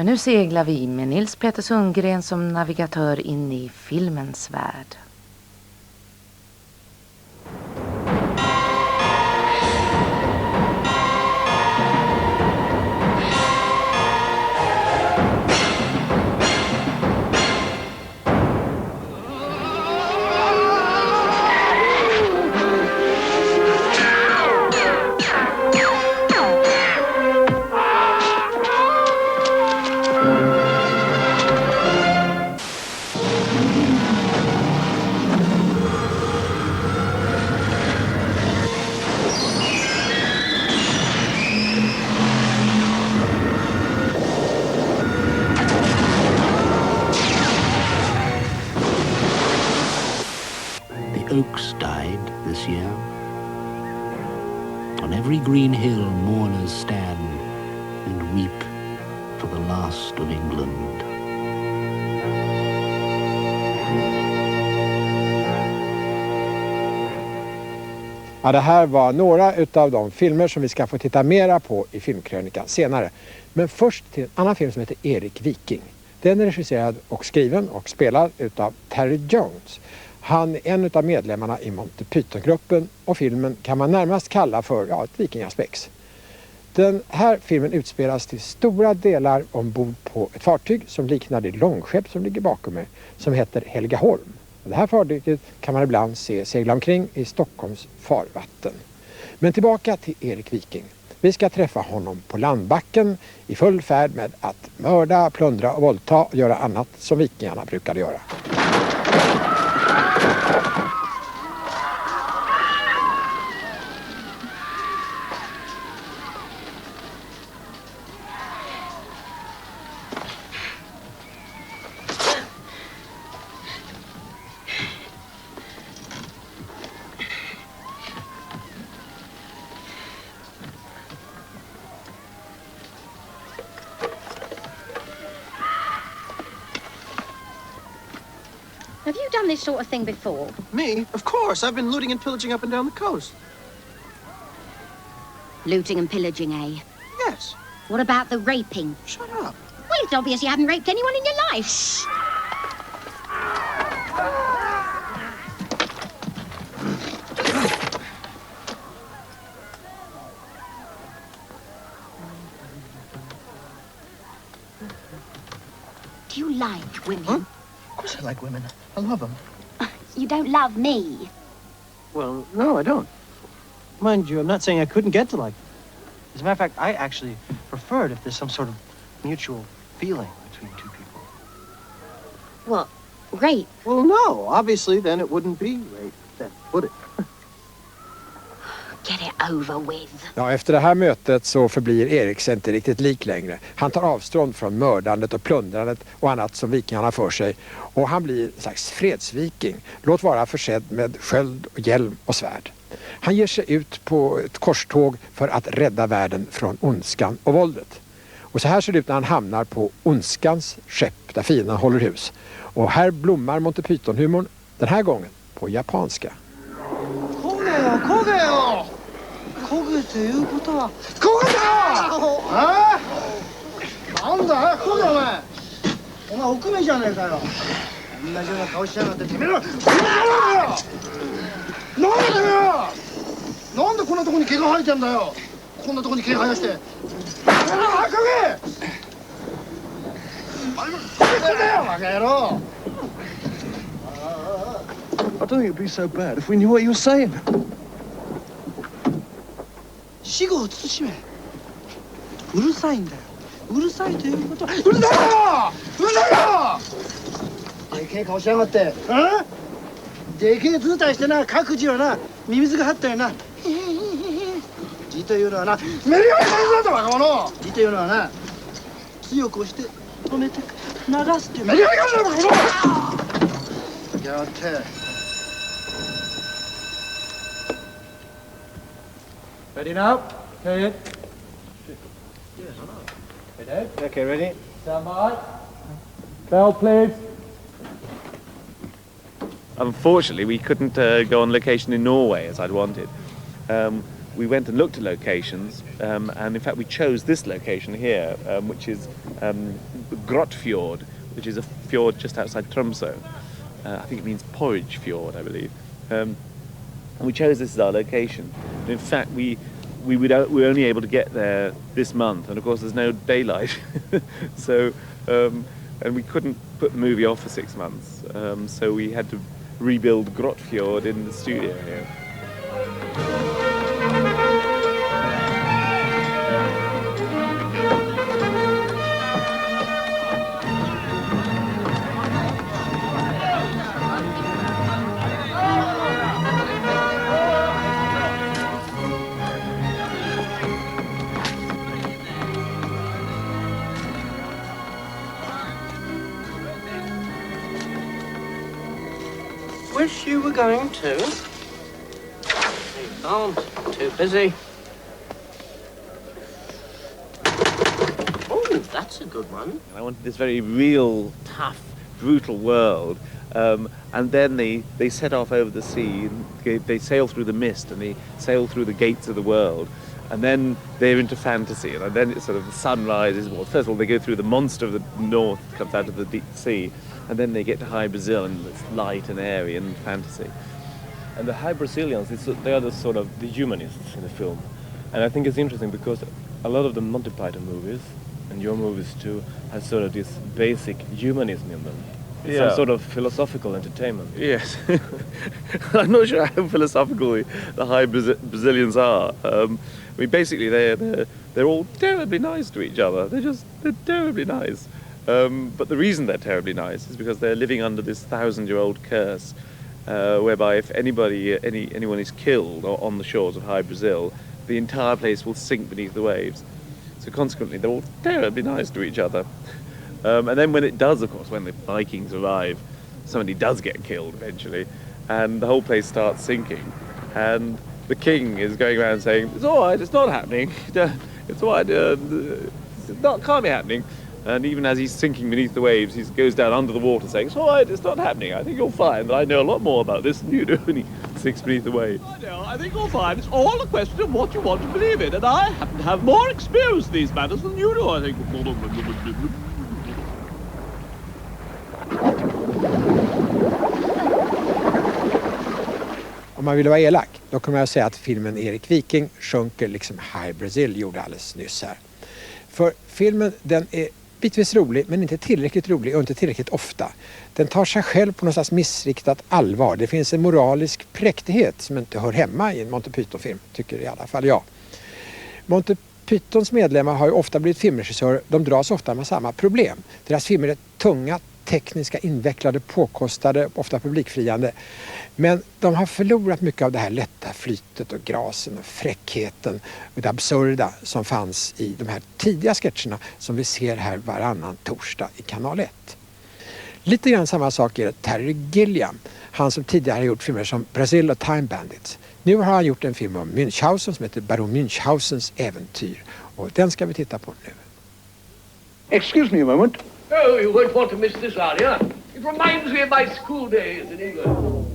Men nu seglar vi med Nils Peter Sundgren som navigatör in i filmens värld. Oaks died this year. On every green hill mourners stand and weep for the last of England. Ja, det här var några utav de filmer som vi ska få titta mera på i Filmkrönikan senare. Men först till en annan film som heter Erik Viking. Den är regisserad och skriven och spelad utav Terry Jones. Han är en av medlemmarna i Monty Python-gruppen och filmen kan man närmast kalla för ett vikingaspex. Den här filmen utspelas till stora delar ombord på ett fartyg som liknar det långskepp som ligger bakom mig som heter Helgaholm. Det här fartyget kan man ibland se segla omkring i Stockholms farvatten. Men tillbaka till Erik Viking. Vi ska träffa honom på landbacken i full färd med att mörda, plundra och våldta och göra annat som vikingarna brukade göra. Have you done this sort of thing before? Me? Of course. I've been looting and pillaging up and down the coast. Looting and pillaging, eh? Yes. What about the raping? Shut up. Well, it's obvious you haven't raped anyone in your life. Shh. Do you like women? Huh? Of course I like women. I love them. You don't love me. Well, no, I don't. Mind you, I'm not saying I couldn't get to like them. As a matter of fact, I actually prefer it if there's some sort of mutual feeling between two people. What? Rape? Well, no. Obviously, then it wouldn't be rape, then, would it? Get it over with. Ja, efter det här mötet så förblir Erik inte riktigt lik längre. Han tar avstånd från mördandet och plundrandet och annat som vikingarna för sig. Och han blir en slags fredsviking. Låt vara försedd med sköld och hjälm och svärd. Han ger sig ut på ett korståg för att rädda världen från ondskan och våldet. Och så här ser det ut när han hamnar på ondskans skepp där fienden håller hus. Och här blommar Monty Python-humorn den här gången på japanska. こぐということはこぐだよ！なんだこぐだお前お前奥目じゃねえかよ同じような顔しやがっててめえらなんでこんなとこに毛が生えてんだよこんなとこに毛生やして早くこげあれもこげだよバカ野郎 I don't think it'd be so bad if we knew what you were saying. 死後を慎めうるさいんだようるさいということはうるさいようるさいよでけえ顔しやがってでけえ図体してな各自はなミミズが張ったよな字というのはなメリハリされた若者字というのはな強く押して止めて流すっていうメリハリがあるんだ若者やって Ready now? Period. Ready? Okay, ready? Stand by. Bell, please. Unfortunately, we couldn't go on location in Norway as I'd wanted. we went and looked at locations, and in fact we chose this location here, which is Grottfjord, which is a fjord just outside Tromsø. I think it means porridge fjord, I believe. And we chose this as our location. And in fact, we were only able to get there this month, and of course there's no daylight. So, and we couldn't put the movie off for 6 months. So we had to rebuild Grottfjord in the studio here. Wish you were going to. You can't. Too busy. Oh, that's a good one. I wanted this very real, tough, brutal world. And then they set off over the sea, and they sail through the mist, and they sail through the gates of the world. And then they're into fantasy, and then it's sort of the sun rises. Well, first of all, they go through the monster of the north, comes out of the deep sea, and then they get to High Brazil, and it's light and airy and fantasy. And the High Brazilians, they are the sort of the humanists in the film. And I think it's interesting because a lot of the Monty Python movies, and your movies too, have sort of this basic humanism in them. It's some sort of philosophical entertainment. Yes. I'm not sure how philosophical the High Brazilians are. I mean, basically, they're all terribly nice to each other. They're terribly nice. But the reason they're terribly nice is because they're living under this 1,000-year-old curse, whereby if anyone is killed on the shores of High Brazil, the entire place will sink beneath the waves. So consequently, they're all terribly nice to each other. And then when it does, of course, when the Vikings arrive, somebody does get killed eventually, and the whole place starts sinking. And the king is going around saying, "It's all right, it's not happening. It's all right, can't be happening." And even as he's sinking beneath the waves, he goes down under the water saying, "It's all right, it's not happening. I think you'll find that I know a lot more about this than you do." And he sinks beneath the waves. I think you'll find it's all a question of what you want to believe in, and I happen to have more experience in these matters than you do, I think. Om man vill vara elak, då kommer jag säga att filmen Erik Viking sjunker liksom High Brazil gjorde alldeles nyss här. För filmen, den är bitvis rolig, men inte tillräckligt rolig och inte tillräckligt ofta. Den tar sig själv på något slags missriktat allvar. Det finns en moralisk präktighet som inte hör hemma i en Monty Python-film, tycker i alla fall jag. Monty Pythons medlemmar har ju ofta blivit filmregissörer. De dras ofta med samma problem. Deras filmer är tunga, tekniska, invecklade, påkostade, ofta publikfriande. Men de har förlorat mycket av det här lätta flytet och grasen och fräckheten och det absurda som fanns i de här tidiga sketcherna som vi ser här varannan torsdag i kanal 1. Lite grann samma sak är det Terry Gilliam, han som tidigare har gjort filmer som Brazil och Time Bandits. Nu har han gjort en film om Münchhausen som heter Baron Münchhausens äventyr, och den ska vi titta på nu. Excuse me a moment. Oh, you won't want to miss this aria. It reminds me of my school days in England.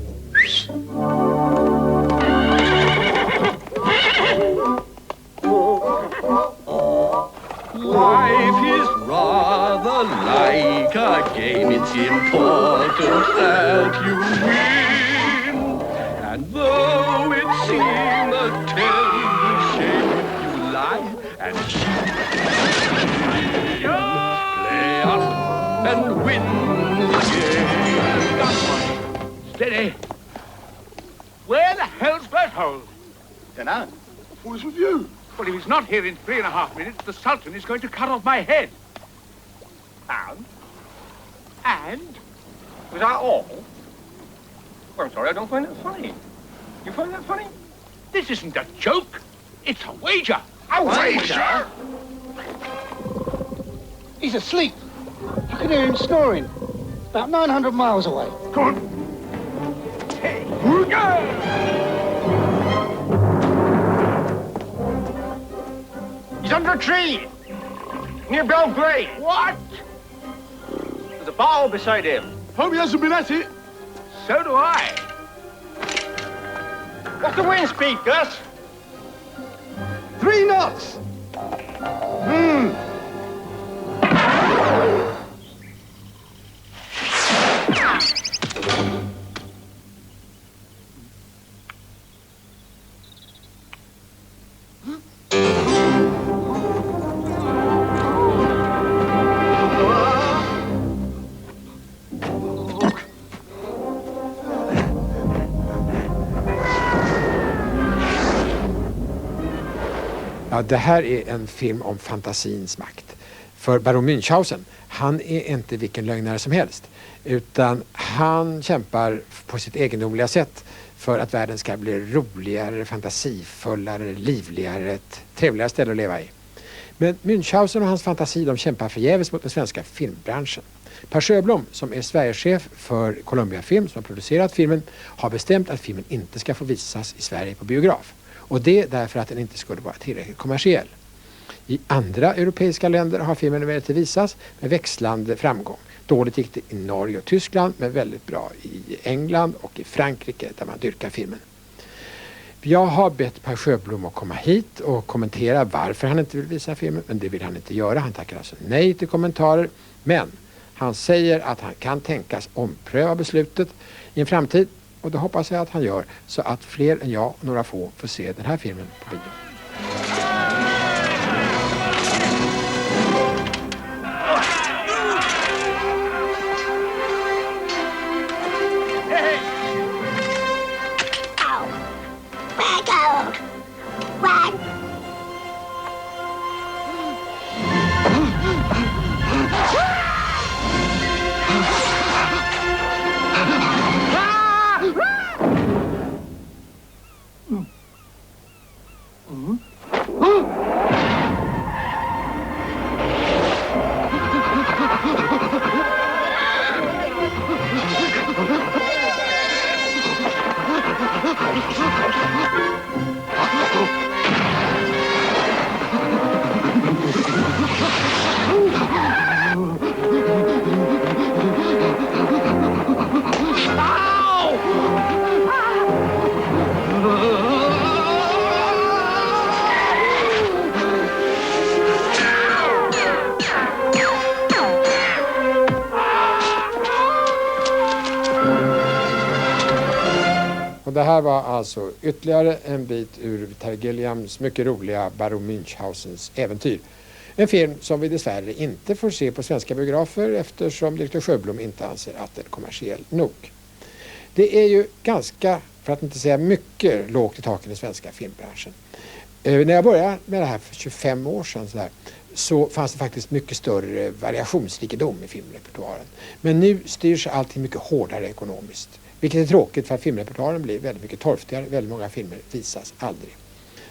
Life is rather like a game. It's important that you win. And though it seems a terrible shame, you lie and cheat. Play up and win the game. Steady. Where the hell's Berthold? Dunno. What was with you? Well, if he's not here in 3.5 minutes, the Sultan is going to cut off my head. And? Was that all? Well, I'm sorry, I don't find that funny. You find that funny? This isn't a joke. It's a wager. A wager? He's asleep. I can hear him snoring. About 900 miles away. Come on. Hey. He's under a tree. Near Belgrade. What? There's a ball beside him. Hope he hasn't been at it. So do I. What's the wind speed, Gus? 3 knots! Hmm. Ja, det här är en film om fantasins makt. För baron Münchhausen, han är inte vilken lögnare som helst. Utan han kämpar på sitt egendomliga sätt för att världen ska bli roligare, fantasifullare, livligare, ett trevligare ställe att leva i. Men Münchhausen och hans fantasi, de kämpar förgäves mot den svenska filmbranschen. Per Sjöblom, som är Sverigechef för Columbia Film, som har producerat filmen, har bestämt att filmen inte ska få visas i Sverige på biograf. Och det därför att den inte skulle vara tillräckligt kommersiell. I andra europeiska länder har filmen emellertid visats med växlande framgång. Dåligt gick det i Norge och Tyskland, men väldigt bra i England och i Frankrike där man dyrkar filmen. Jag har bett Per Sjöblom att komma hit och kommentera varför han inte vill visa filmen, men det vill han inte göra. Han tackar alltså nej till kommentarer, men han säger att han kan tänkas ompröva beslutet i en framtid. Och det hoppas jag att han gör så att fler än jag och några få får se den här filmen på video. Det här var alltså ytterligare en bit ur Terry Gilliams mycket roliga baron Münchhausens äventyr. En film som vi dessvärre inte får se på svenska biografer eftersom direktör Sjöblom inte anser att den är kommersiell nog. Det är ju ganska, för att inte säga mycket, lågt i taken i den svenska filmbranschen. När jag började med det här för 25 år sedan så fanns det faktiskt mycket större variationsrikedom i filmrepertoaren. Men nu styrs allting mycket hårdare ekonomiskt. Vilket är tråkigt för att filmrepertoaren blir väldigt mycket torftigare. Väldigt många filmer visas aldrig.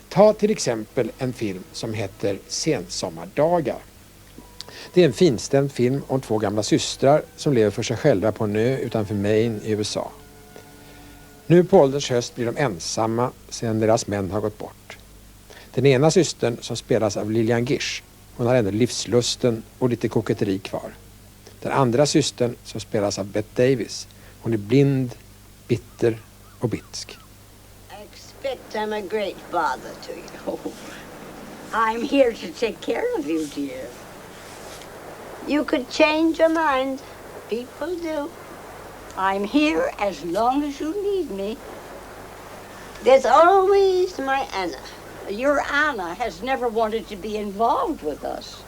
Ta till exempel en film som heter Sensommardagar. Det är en finstämd film om 2 gamla systrar som lever för sig själva på en ö utanför Maine i USA. Nu på ålderns höst blir de ensamma sedan deras män har gått bort. Den ena systern som spelas av Lillian Gish, hon har ändå livslusten och lite koketteri kvar. Den andra systern som spelas av Bette Davis, hon är blind, bitter och bitsk. I expect I'm a great bother to you. I'm here to take care of you, dear. You could change your mind. People do. I'm here as long as you need me. There's always my Anna. Your Anna has never wanted to be involved with us.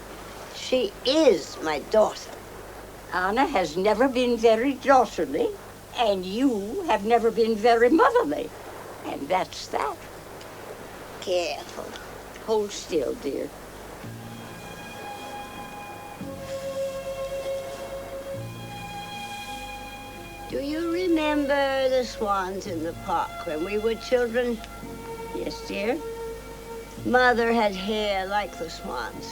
She is my daughter. Anna has never been very daughterly, and you have never been very motherly. And that's that. Careful. Hold still, dear. Do you remember the swans in the park when we were children? Yes, dear. Mother had hair like the swans.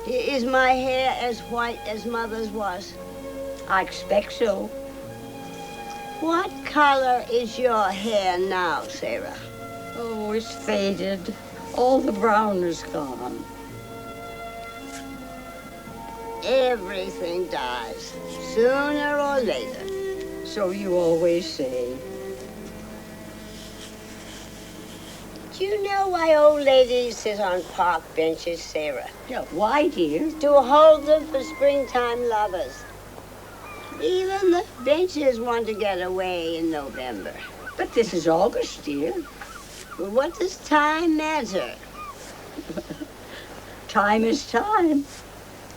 Is my hair as white as Mother's was? I expect so. What color is your hair now, Sarah? Oh, it's faded. All the brown is gone. Everything dies, sooner or later. So you always say. you know why old ladies sit on park benches, Sarah? Yeah, why, dear? To hold them for springtime lovers. Even the benches want to get away in November. But this is August, dear. Well, what does time matter? Time is time.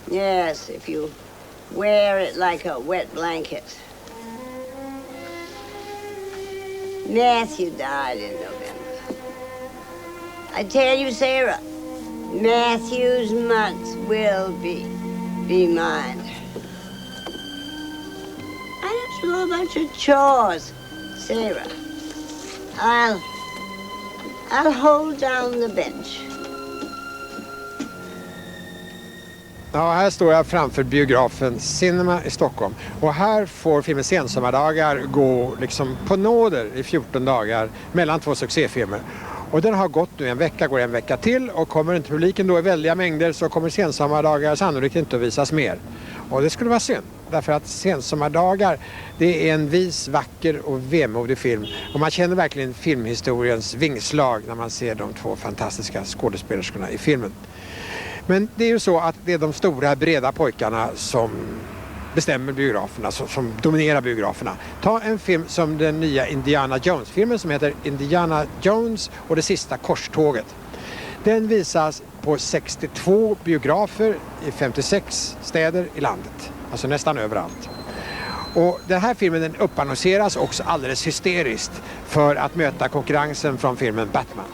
Yes, if you wear it like a wet blanket. Matthew died in November. I tell you, Sarah, Matthew's month will be mine. I don't know about your chores, Sarah. I'll hold down the bench. Ja, här står jag framför biografen Cinema i Stockholm. Och här får filmen Sensommardagar gå liksom på nåder i 14 dagar mellan två succéfilmer. Och den har gått nu en vecka, går en vecka till, och kommer inte publiken då i väldiga mängder så kommer Sensommardagar sannolikt inte att visas mer. Och det skulle vara synd, därför att Sensommardagar, det är en vis, vacker och vemodig film. Och man känner verkligen filmhistoriens vingslag när man ser de två fantastiska skådespelerskorna i filmen. Men det är ju så att det är de stora breda pojkarna som bestämmer biograferna, som dominerar biograferna. Ta en film som den nya Indiana Jones-filmen som heter Indiana Jones och det sista korståget. Den visas på 62 biografer i 56 städer i landet, alltså nästan överallt. Och den här filmen den uppannonseras också alldeles hysteriskt för att möta konkurrensen från filmen Batman.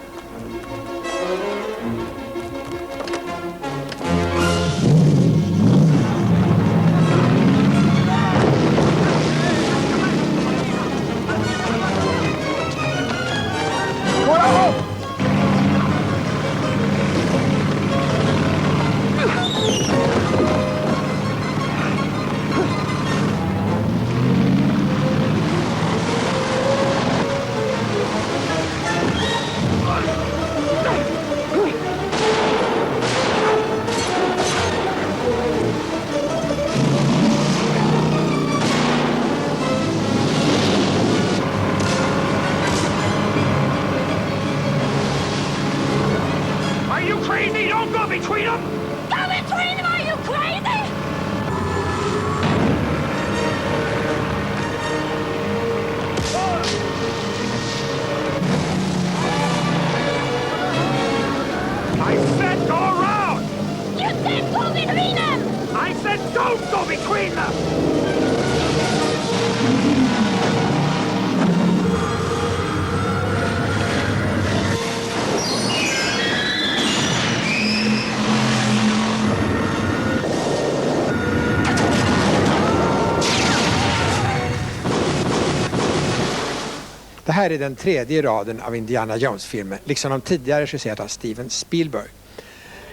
Det här är den tredje raden av Indiana Jones-filmer, liksom de tidigare regisserat av Steven Spielberg.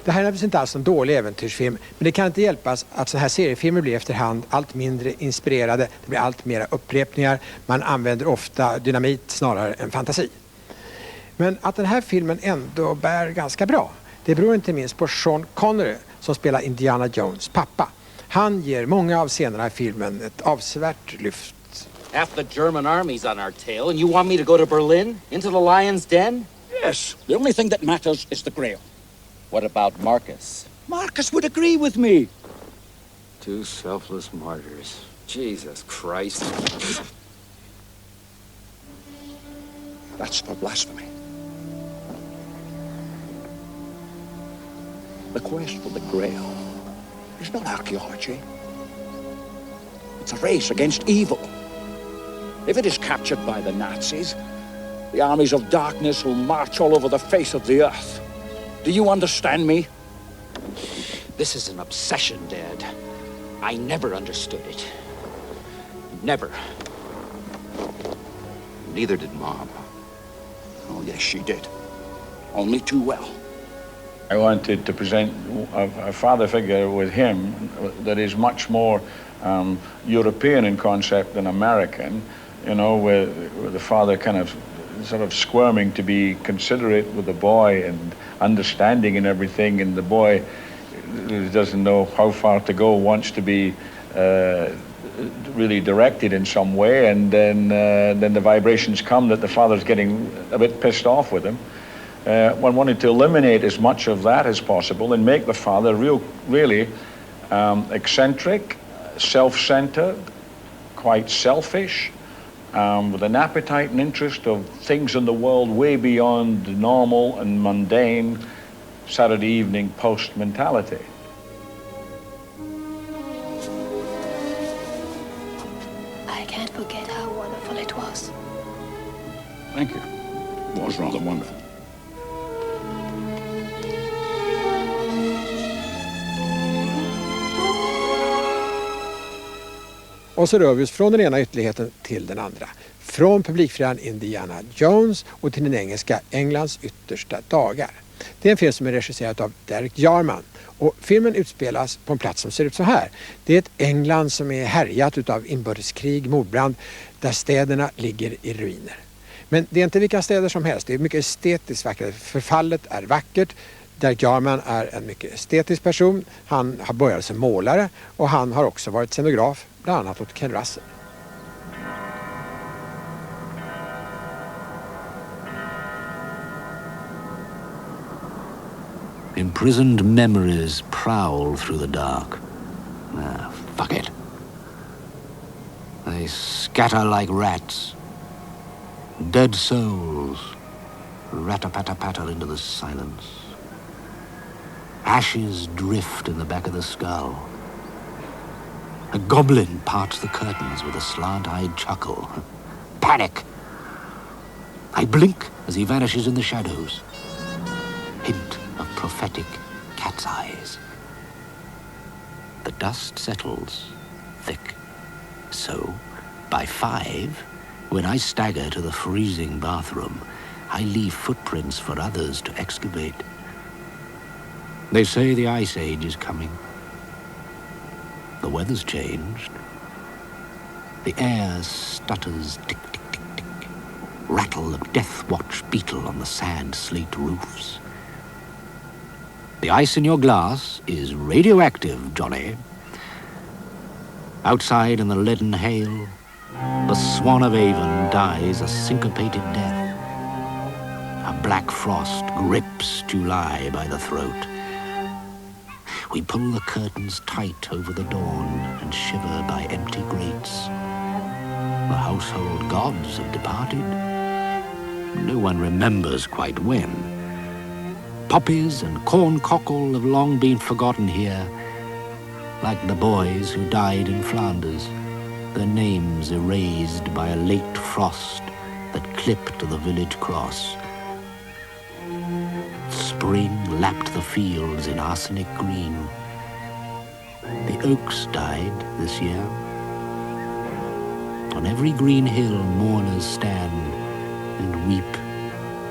Det här är naturligtvis inte alls en dålig äventyrsfilm, men det kan inte hjälpas att sådana här seriefilmer blir efterhand allt mindre inspirerade. Det blir allt mera upprepningar, man använder ofta dynamit snarare än fantasi. Men att den här filmen ändå bär ganska bra, det beror inte minst på Sean Connery som spelar Indiana Jones pappa. Han ger många av scenerna i filmen ett avsevärt lyft. Half the German army's on our tail, and you want me to go to Berlin? Into the lion's den? Yes. The only thing that matters is the Grail. What about Marcus? Marcus would agree with me. Two selfless martyrs. Jesus Christ. That's for blasphemy. The quest for the Grail is not archaeology. It's a race against evil. If it is captured by the Nazis, the armies of darkness will march all over the face of the earth. Do you understand me? This is an obsession, Dad. I never understood it. Never. Neither did Mom. Oh, yes, she did. Only too well. I wanted to present a father figure with him that is much more European in concept than American. You know, where the father kind of sort of squirming to be considerate with the boy and understanding and everything, and the boy doesn't know how far to go, wants to be really directed in some way, and then the vibrations come that the father's getting a bit pissed off with him. one wanted to eliminate as much of that as possible and make the father really eccentric, self-centered, quite selfish, with an appetite and interest of things in the world way beyond the normal and mundane Saturday evening post mentality. I can't forget how wonderful it was. Thank you. It was rather wonderful. Och så rör vi oss från den ena ytterligheten till den andra. Från publikfriaren Indiana Jones och till den engelska Englands yttersta dagar. Det är en film som är regisserad av Derek Jarman. Och filmen utspelas på en plats som ser ut så här. Det är ett England som är härjat utav inbördeskrig, mordbrand, där städerna ligger i ruiner. Men det är inte vilka städer som helst. Det är mycket estetiskt vackert. Förfallet är vackert. Derek Jarman är en mycket estetisk person. Han har börjat som målare och han har också varit scenograf, bland annat åt Ken Russell. Imprisoned memories prowl through the dark. Fuck it. They scatter like rats. Dead souls rat-a-pat-a-patter into the silence. Ashes drift in the back of the skull. A goblin parts the curtains with a slant-eyed chuckle. Panic! I blink as he vanishes in the shadows. Hint of prophetic cat's eyes. The dust settles, thick. So, by 5, when I stagger to the freezing bathroom, I leave footprints for others to excavate. They say the Ice Age is coming. The weather's changed. The air stutters, tick, tick, tick, tick. Rattle of Death Watch beetle on the sand slate roofs. The ice in your glass is radioactive, Johnny. Outside in the leaden hail, the Swan of Avon dies a syncopated death. A black frost grips July by the throat. We pull the curtains tight over the dawn and shiver by empty grates. The household gods have departed. No one remembers quite when. Poppies and corn cockle have long been forgotten here, like the boys who died in Flanders, their names erased by a late frost that clipped the village cross. Spring lapped the fields in arsenic green. The oaks died this year. On every green hill mourners stand and weep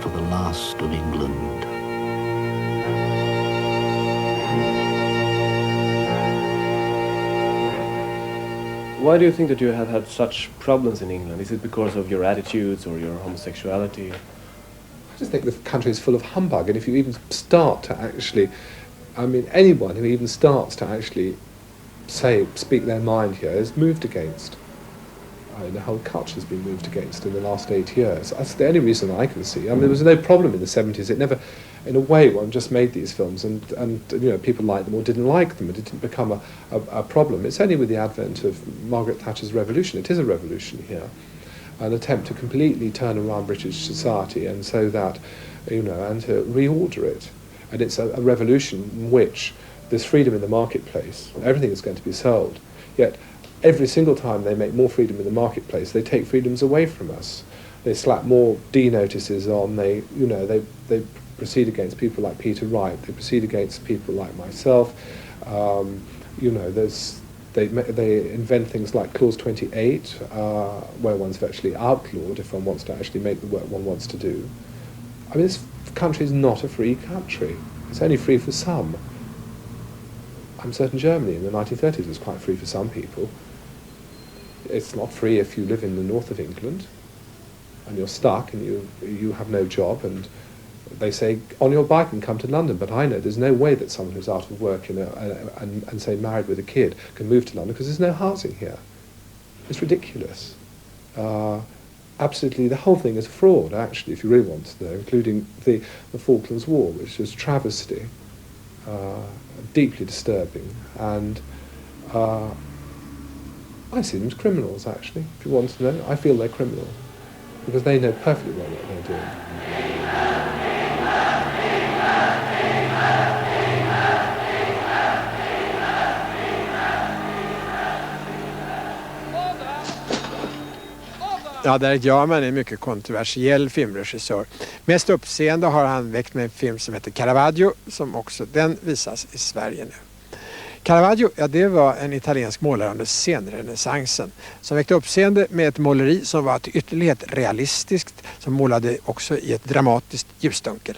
for the last of England. Why do you think that you have had such problems in England? Is it because of your attitudes or your homosexuality? I just think the country is full of humbug, and if you even start to actually, I mean, anyone who even starts to actually speak their mind here is moved against. The whole culture has been moved against in the last 8 years. That's the only reason I can see. I mean, there was no problem in the 70s. It never, in a way, one just made these films and you know, people liked them or didn't like them. It didn't become a problem. It's only with the advent of Margaret Thatcher's revolution. It is a revolution here. An attempt to completely turn around British society and so that, you know, and to reorder it. And it's a revolution in which there's freedom in the marketplace. Everything is going to be sold. Yet every single time they make more freedom in the marketplace, they take freedoms away from us. They slap more D notices on. They proceed against people like Peter Wright. They proceed against people like myself. You know, they invent things like Clause 28, where one's virtually outlawed if one wants to actually make the work one wants to do. I mean, this country is not a free country. It's only free for some. I'm certain Germany in the 1930s was quite free for some people. It's not free if you live in the north of England and you're stuck and you have no job, and they say on your bike and come to London. But I know there's no way that someone who's out of work and say married with a kid can move to London because there's no housing here. It's ridiculous. absolutely, the whole thing is a fraud, actually, if you really want to know, including the Falklands War, which was travesty, deeply disturbing, and I see them as criminals, actually, if you want to know. I feel they're criminal, because they know perfectly well what they're doing. Ja, Derek Jarman är en mycket kontroversiell filmregissör. Mest uppseende har han väckt med en film som heter Caravaggio, som också den visas i Sverige nu. Caravaggio, ja, det var en italiensk målare under senrenässansen som väckte uppseende med ett måleri som var till ytterlighet realistiskt, som målade också i ett dramatiskt ljusdunkel.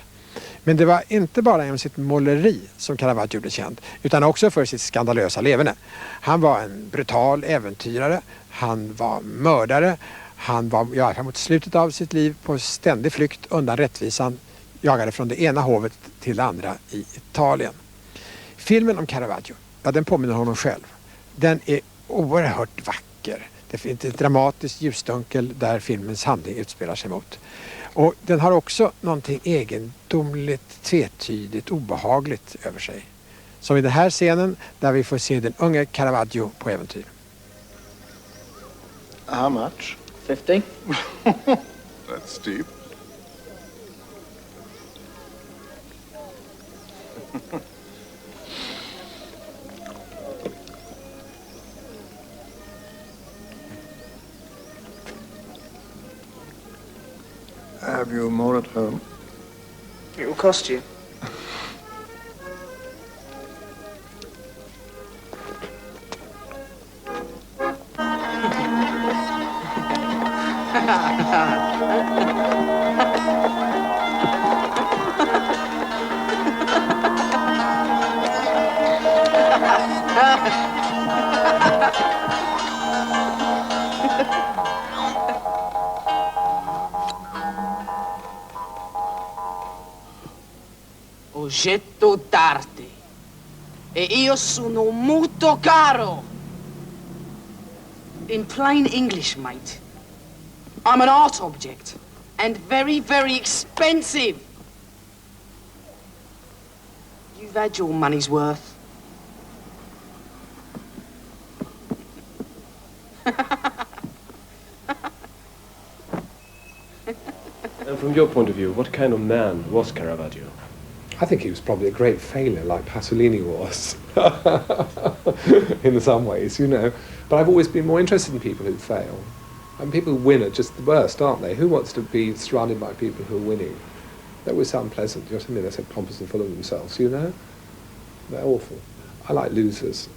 Men det var inte bara genom sitt måleri som Caravaggio blev känd, utan också för sitt skandalösa leverne. Han var en brutal äventyrare, han var mördare, han var mot slutet av sitt liv på ständig flykt undan rättvisan, jagade från det ena hovet till det andra i Italien. Filmen om Caravaggio, ja, den påminner honom själv. Den är oerhört vacker. Det finns ett dramatiskt ljusdunkel där filmens handling utspelar sig mot. Och den har också någonting egendomligt, tvetydigt, obehagligt över sig. Som i den här scenen där vi får se den unge Caravaggio på äventyr. How much? 50. That's steep. Have you more at home? It will cost you. Oggetto d'arte. E io sono molto caro. In plain English, mate, I'm an art object. And very, very expensive. You've had your money's worth. And from your point of view, what kind of man was Caravaggio? I think he was probably a great failure, like Pasolini was, in some ways, you know. But I've always been more interested in people who fail. And people who win are just the worst, aren't they? Who wants to be surrounded by people who are winning? They always sound pleasant, you know what I mean? They're so pompous and full of themselves, you know? They're awful. I like losers.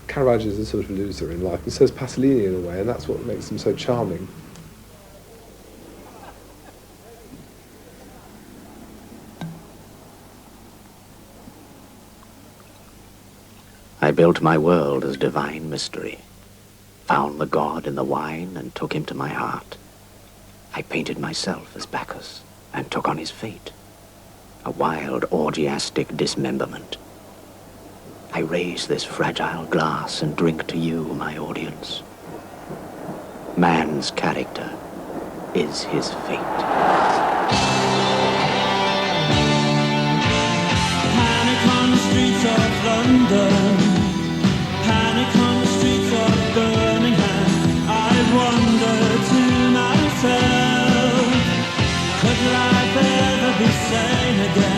Caravaggio is a sort of loser in life, and so is Pasolini in a way, and that's what makes them so charming. I built my world as divine mystery, found the god in the wine and took him to my heart. I painted myself as Bacchus and took on his fate, a wild orgiastic dismemberment. I raise this fragile glass and drink to you, my audience. Man's character is his fate. Panic on the streets of London, panic on the streets of Birmingham. I wonder to myself, could life ever be sane again?